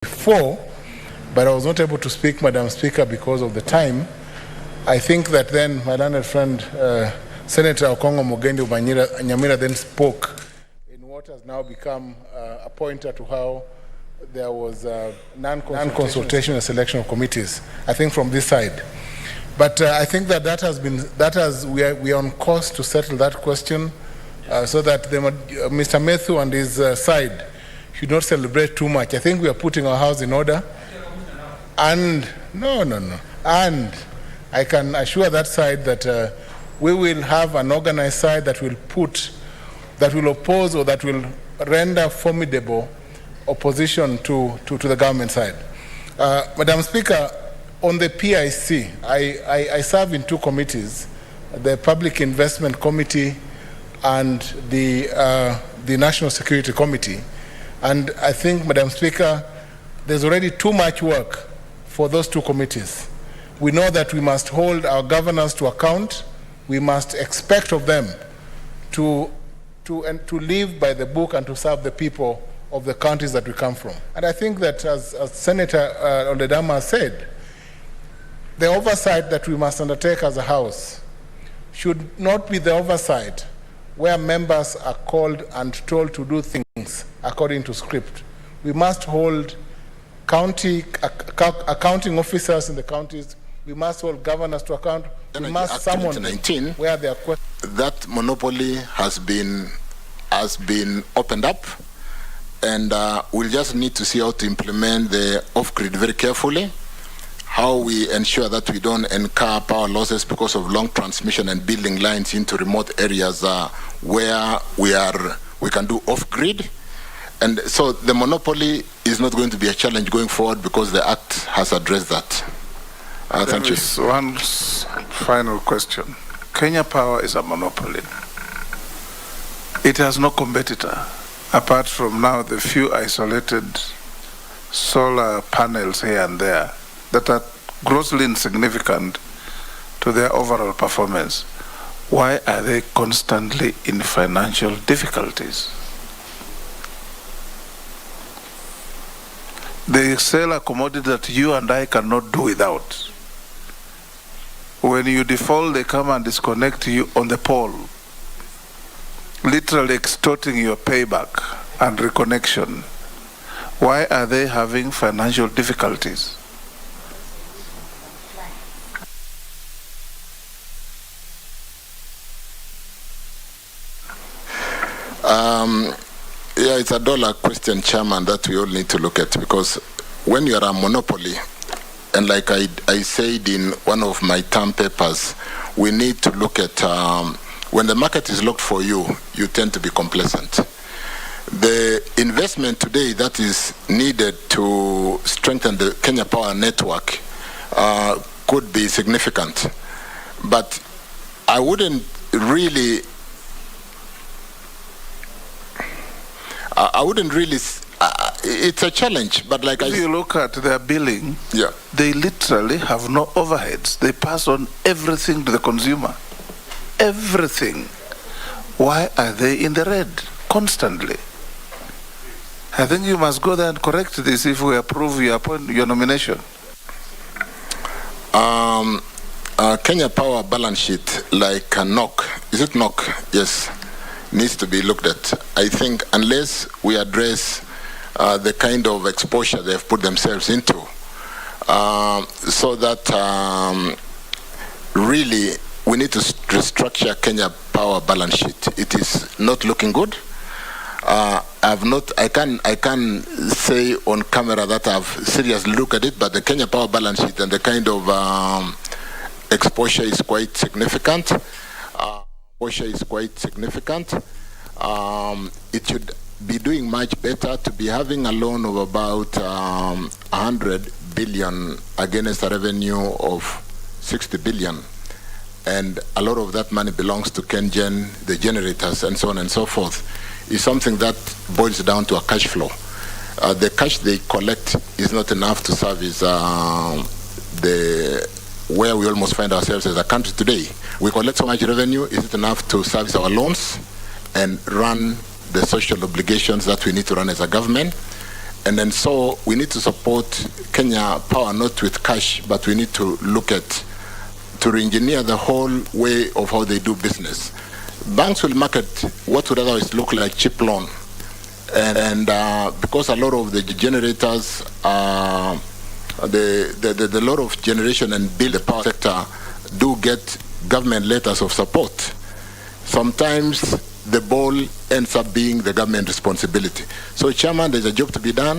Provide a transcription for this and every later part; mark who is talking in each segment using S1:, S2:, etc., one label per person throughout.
S1: before, but I was not able to speak, Madam Speaker, because of the time. I think that then my learned friend, Senator Okongo Mogendi Nyamira then spoke in what has now become a pointer to how there was non-consultation and selection of committees, I think from this side. But I think that we are on course to settle that question so that Mr. Matthew and his side should not celebrate too much. I think we are putting our house in order. And and I can assure that side that we will have an organized side that will oppose or that will render formidable opposition to the government side. Madam Speaker, on the PIC, I serve in two committees, the Public Investment Committee and the National Security Committee. And I think, Madam Speaker, there's already too much work for those two committees. We know that we must hold our governors to account. We must expect of them to live by the book and to serve the people of the countries that we come from. And I think that, as Senator Oledama said, the oversight that we must undertake as a House should not be the oversight where members are called and told to do things according to script. We must hold accounting officers in the counties. We must hold governors to account. We must summon them where they are questioned.
S2: That monopoly has been opened up, and we'll just need to see how to implement the off-grid very carefully, how we ensure that we don't incur power losses because of long transmission and building lines into remote areas where we can do off-grid. And so the monopoly is not going to be a challenge going forward because the Act has addressed that. Thank you.
S3: One final question. Kenya Power is a monopoly. It has no competitor, apart from now the few isolated solar panels here and there that are grossly insignificant to their overall performance. Why are they constantly in financial difficulties? They sell a commodity that you and I cannot do without. When you default, they come and disconnect you on the pole, literally extorting your payback and reconnection. Why are they having financial difficulties?
S2: Yeah, it's a dollar question, Chairman, that we all need to look at, because when you are a monopoly, and like I said in one of my term papers, we need to look at when the market is locked for you, you tend to be complacent. The investment today that is needed to strengthen the Kenya Power network could be significant, but I wouldn't really. It's a challenge, but like
S3: if you look at their billing,
S2: yeah,
S3: they literally have no overheads. They pass on everything to the consumer. Everything. Why are they in the red constantly? I think you must go there and correct this if we approve your nomination.
S2: Kenya Power balance sheet, like a NOC, is it NOC? Yes, needs to be looked at. I think unless we address the kind of exposure they've put themselves into, so that really we need to restructure Kenya Power balance sheet. It is not looking good. I can say on camera that I've seriously looked at it, but the Kenya Power balance sheet and the kind of exposure is quite significant. It should be doing much better to be having a loan of about 100 billion against a revenue of 60 billion. And a lot of that money belongs to KenGen, the generators, and so on and so forth. Is something that boils down to a cash flow. The cash they collect is not enough to service where we almost find ourselves as a country today. We collect so much revenue, is it enough to service our loans and run the social obligations that we need to run as a government? And then so we need to support Kenya Power not with cash, but we need to look at to re-engineer the whole way of how they do business. Banks will market what would otherwise look like cheap loan. And because a lot of the generators, the lot of generation and build the power sector do get government letters of support. Sometimes the ball ends up being the government responsibility. So, Chairman, there's a job to be done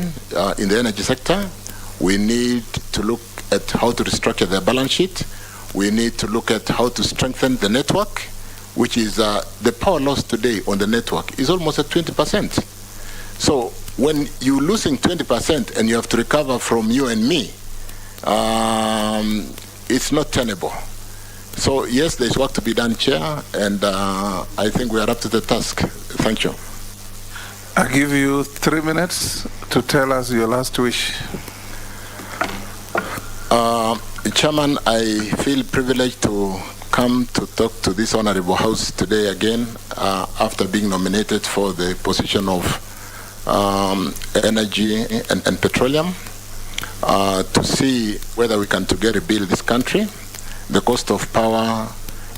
S2: in the energy sector. We need to look at how to restructure the balance sheet. We need to look at how to strengthen the network, which is the power loss today on the network is almost at 20%. So when you're losing 20% and you have to recover from you and me, it's not tenable. So yes, there's work to be done, Chair, and I think we are up to the task. Thank you.
S3: I give you 3 minutes to tell us your last wish.
S2: Chairman, I feel privileged to come to talk to this honorable house today again after being nominated for the position of energy and petroleum to see whether we can together build this country. The cost of power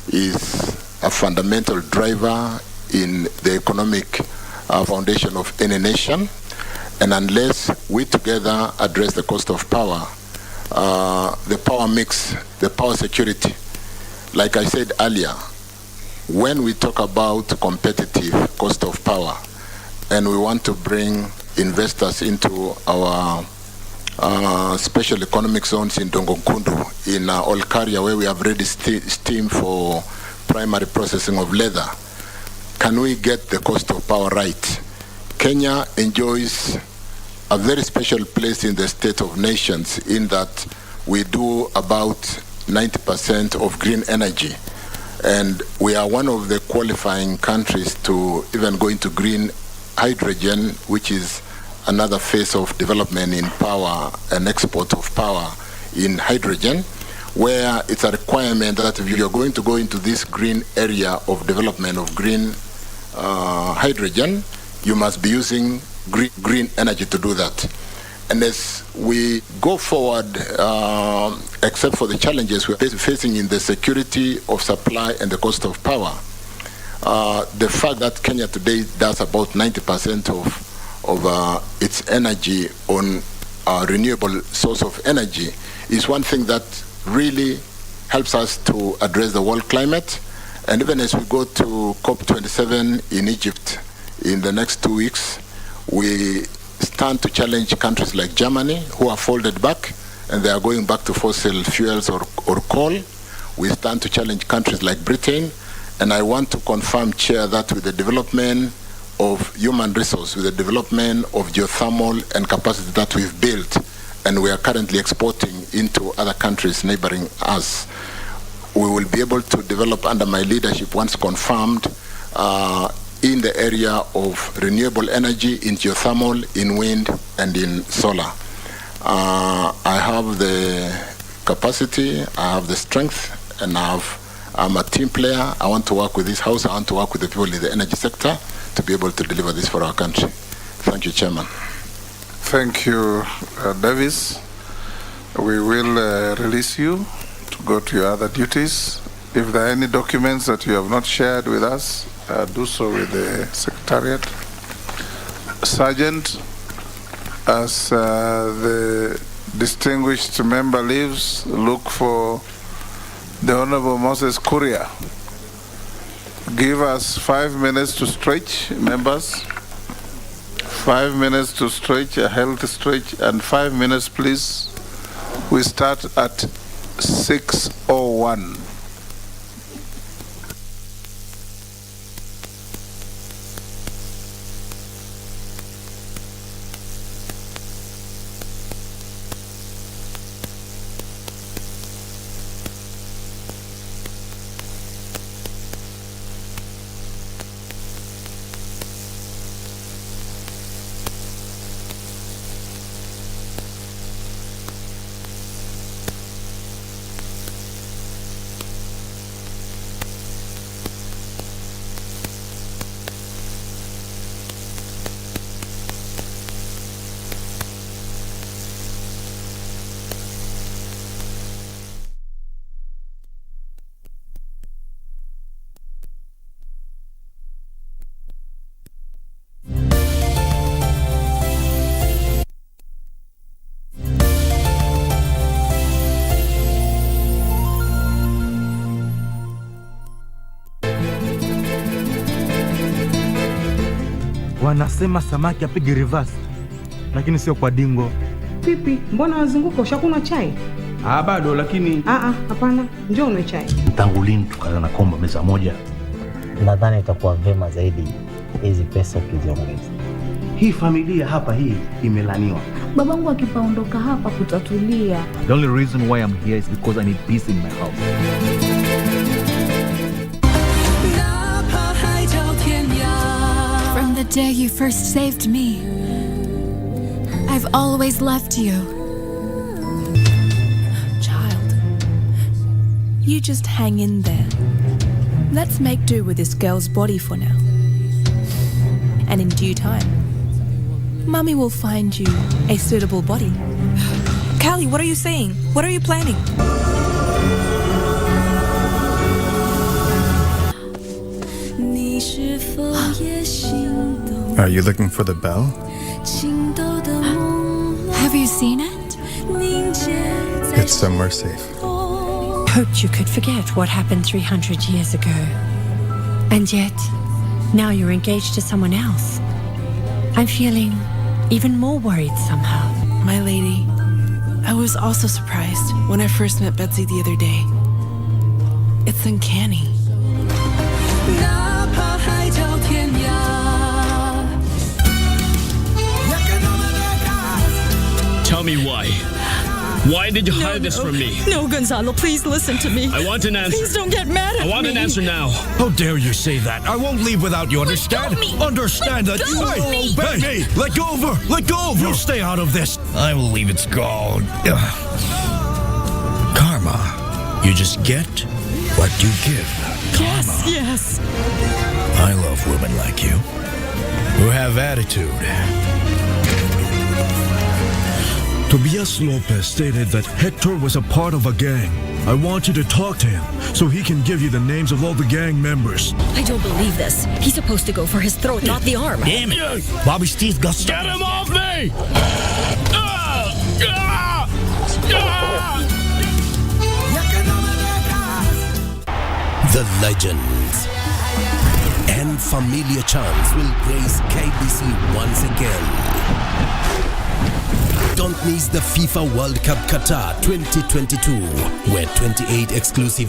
S2: is a fundamental driver in the economic foundation of any nation, and unless we together address the cost of power, the power mix, the power security, like I said earlier, when we talk about competitive cost of power and we want to bring investors into our special economic zones in Dongokundu, in Olkaria, where we have ready steam for primary processing of leather, can we get the cost of power right? Kenya enjoys a very special place in the state of nations in that we do about 90% of green energy, and we are one of the qualifying countries to even go into green hydrogen, which is another phase of development in power and export of power in hydrogen, where it's a requirement that if you're going to go into this green area of development of green hydrogen, you must be using green energy to do that. And as we go forward, except for the challenges we're facing in the security of supply and the cost of power, the fact that Kenya today does about 90% of its energy on a renewable source of energy is one thing that really helps us to address the world climate. And even as we go to COP27 in Egypt in the next 2 weeks, we stand to challenge countries like Germany, who are folded back and they are going back to fossil fuels or coal. We stand to challenge countries like Britain. And I want to confirm, Chair, that with the development of human resource, with the development of geothermal and capacity that we've built and we are currently exporting into other countries neighboring us, we will be able to develop under my leadership, once confirmed, in the area of renewable energy, in geothermal, in wind, and in solar. I have the capacity, I have the strength, and I'm a team player. I want to work with this House. I want to work with the people in the energy sector to be able to deliver this for our country. Thank you, Chairman.
S3: Thank you, Davis. We will release you to go to your other duties. If there are any documents that you have not shared with us, do so with the Secretariat. Sergeant, as the distinguished member leaves, look for the Honorable Moses Kuria. Give us 5 minutes to stretch, members. 5 minutes to stretch, a healthy stretch, and 5 minutes, please. We start at 6:01.
S4: Wanasema samaki apige reverse, lakini sio kwa dingo.
S5: Pipi, mbona wazunguka ushakunywa chai?
S4: Bado lakini
S5: Hapana, njoo unywe chai.
S4: Tangu lini tukana komba meza moja?
S6: Nadhani itakuwa vema zaidi hizi pesa ukiziongeza.
S4: Hii familia hapa hii imelaniwa.
S7: Babangu akipaondoka hapa kutatulia.
S4: The only reason why I'm here is because I need peace in my house.
S7: From the day you first saved me, I've always loved you.
S8: Child, you just hang in there. Let's make do with this girl's body for now. And in due time, Mummy will find you a suitable body.
S9: Callie, what are you saying? What are you planning?
S10: Are you looking for the bell?
S7: Have you seen it?
S10: It's somewhere safe.
S11: Hoped you could forget what happened 300 years ago. And yet, now you're engaged to someone else. I'm feeling even more worried somehow.
S9: My lady, I was also surprised when I first met Betsy the other day. It's uncanny.
S12: Tell me why. Why did you hide this from me?
S9: No, Gonzalo, please listen to me.
S12: I want an answer.
S9: Please don't get mad at me.
S12: I want an answer now.
S13: How dare you say that? I won't leave without you, understand? Understand that you will obey me. Let go of her. Let go of her. You stay out of this. I will leave its gold. Karma. You just get what you give. Karma.
S9: Yes.
S13: I love women like you who have attitude. Tobias Lopez stated that Hector was a part of a gang. I want you to talk to him so he can give you the names of all the gang members.
S11: I don't believe this. He's supposed to go for his throat, not the arm.
S13: Damn it! Bobby's teeth got stuck.
S12: Get him off me!
S14: The legends and familiar charms will grace KBC once again. Don't miss the FIFA World Cup Qatar 2022, where 28 exclusive